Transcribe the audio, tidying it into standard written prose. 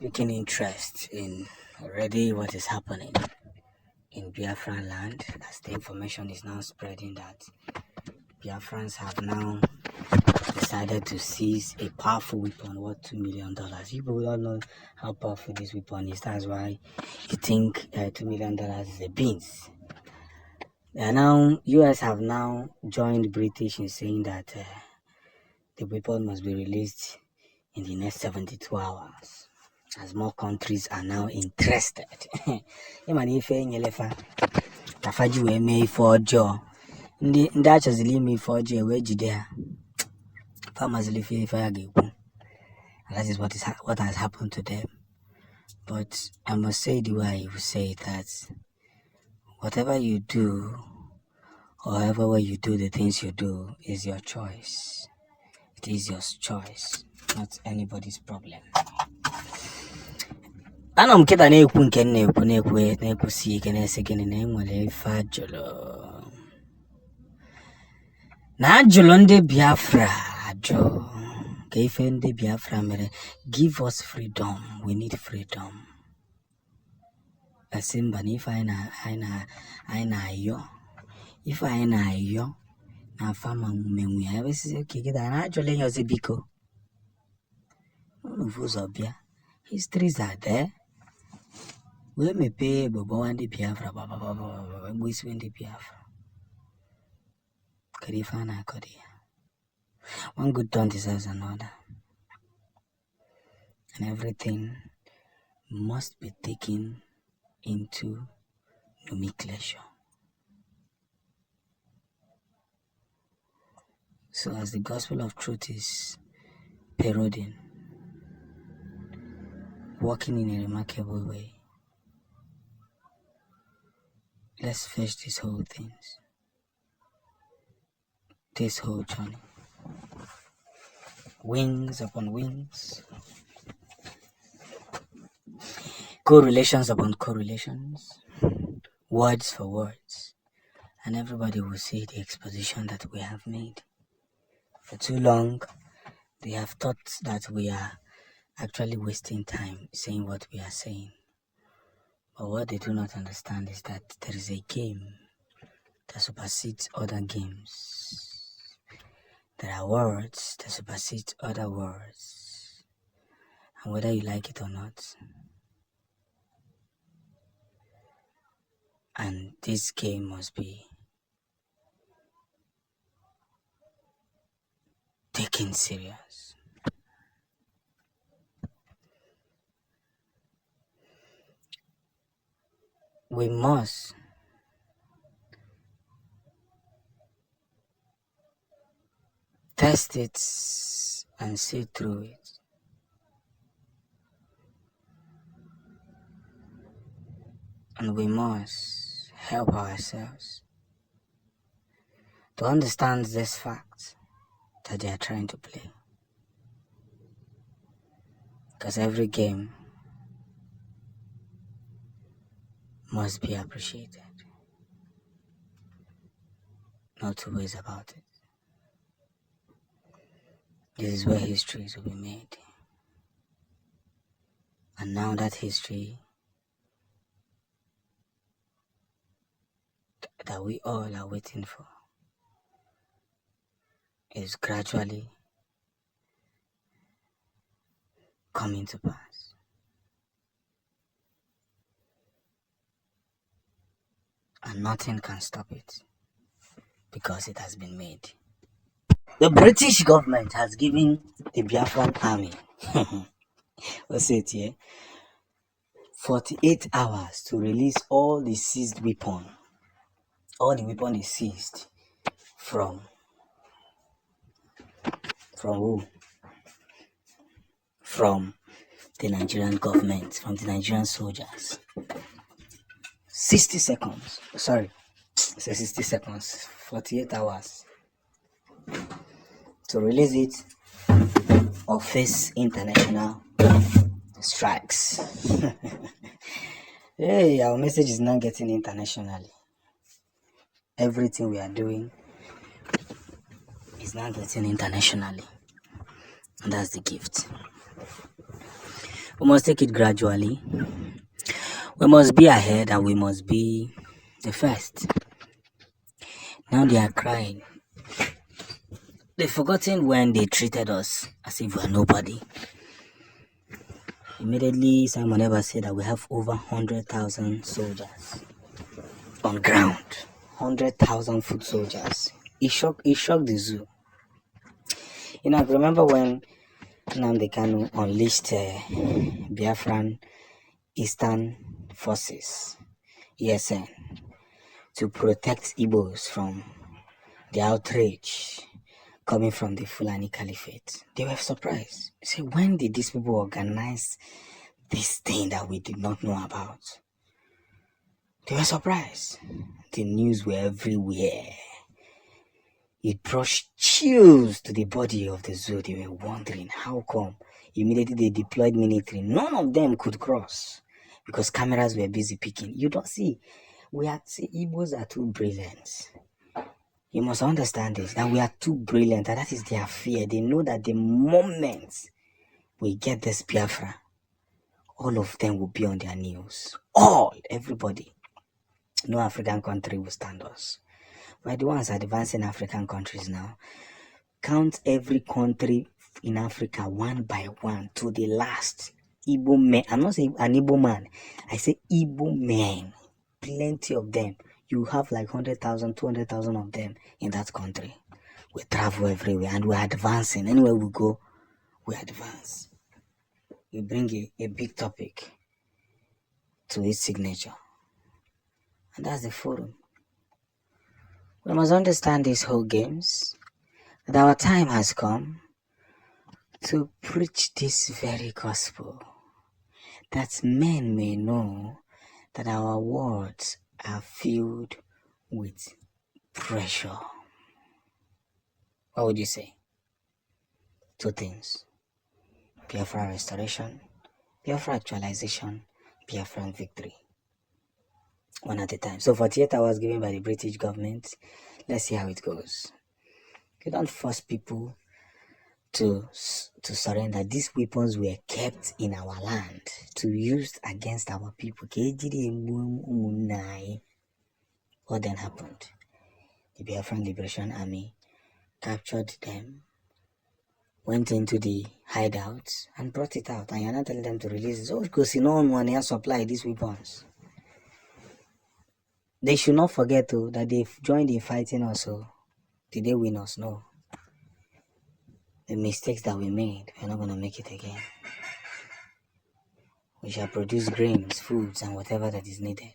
taking interest in already what is happening in Biafran land, as the information is now spreading that Biafrans have now decided to seize a powerful weapon worth $2 million. People don't know how powerful this weapon is. That's why you think $2 million is a beans. And now, US have now joined British in saying that the weapon must be released in the next 72 hours, as more countries are now interested. Tafaji we may for Joe. The Dutch has me for Joe, where you there? Farmers live here fire game. That is what has happened to them. But I must say the way I will say that whatever you do, or however way you do the things you do, is your choice. It is your choice, not anybody's problem. Anam kita na-ekwu nke na-ekwusi ike na-ese gịnị na enwere ife ajụlụ. Na ajụlụ ndị Biafra ajụ ka ife ndị Biafra mere. Give us freedom. We need freedom. Asị mba na ife anyị na-ayọ. Ife anyị na-ayọ na fama mmenwe ya. Ewesizi oke gịda na ajụlụ enye ọzọ biko. Unu ụzọ bịa. Histories are there. We may pay Bobo and the Biafra, we swing the Biafra. Karifana Kodia. One good turn deserves another. And everything must be taken into nomenclature. So as the gospel of truth is paroding, working in a remarkable way, let's fetch these whole things, this whole journey. Wings upon wings, correlations upon correlations, words for words, and everybody will see the exposition that we have made. For too long, they have thought that we are actually wasting time saying what we are saying. But what they do not understand is that there is a game that supersedes other games. There are words that supersede other words. And whether you like it or not. And this game must be taken serious. We must test it and see through it. And we must help ourselves to understand this fact that they are trying to play. Because every game must be appreciated. No two ways about it. This is where histories will be made. And now that history that we all are waiting for is gradually coming to pass. And nothing can stop it because it has been made. The British government has given the Biafran army, what's it here? 48 hours to release all the seized weapons. All the weapons is seized from who? From the Nigerian government, from the Nigerian soldiers. 60 seconds. Sorry, say 60 seconds. 48 hours to release it or face international strikes. Hey, our message is not getting internationally. Everything we are doing is not getting internationally. And that's the gift. We must take it gradually. We must be ahead and we must be the first. Now they are crying. They've forgotten when they treated us as if we are nobody. Immediately, Simon Ever said that we have over 100,000 soldiers on ground. 100,000 foot soldiers. It shocked the zoo. You know, I remember when Nnamdi Kanu unleashed Biafran Eastern Forces, ESN, to protect Igbos from the outrage coming from the Fulani Caliphate. They were surprised. Say, when did these people organize this thing that we did not know about? They were surprised. The news were everywhere. It brought chills to the body of the zoo. They were wondering how come. Immediately they deployed military. None of them could cross because cameras were busy picking. You don't see. Igbos are too brilliant. You must understand this, that we are too brilliant, and that is their fear. They know that the moment we get this Biafra, all of them will be on their knees. Everybody. No African country will stand us. We're the ones advancing African countries now. Count every country in Africa one by one to the last. Igbo men. I'm not saying an Igbo man. I say Igbo men. Plenty of them. You have like 100,000, 200,000 of them in that country. We travel everywhere and we're advancing. Anywhere we go, we advance. We bring a big topic to its signature. And that's the forum. We must understand these whole games, that our time has come to preach this very gospel, that men may know that our words are filled with pressure. What would you say? Two things: Biafra restoration, Biafra actualization, Biafran victory. One at a time. So 48 hours given by the British government. Let's see how it goes. You don't force people to surrender. These weapons were kept in our land to use against our people. What then happened? The Biafran Liberation Army captured them, went into the hideouts and brought it out. And you're not telling them to release it. So because no one else supply these weapons. They should not forget though that they've joined in fighting also. Did they win us? No. The mistakes that we made, we're not going to make it again. We shall produce grains, foods, and whatever that is needed.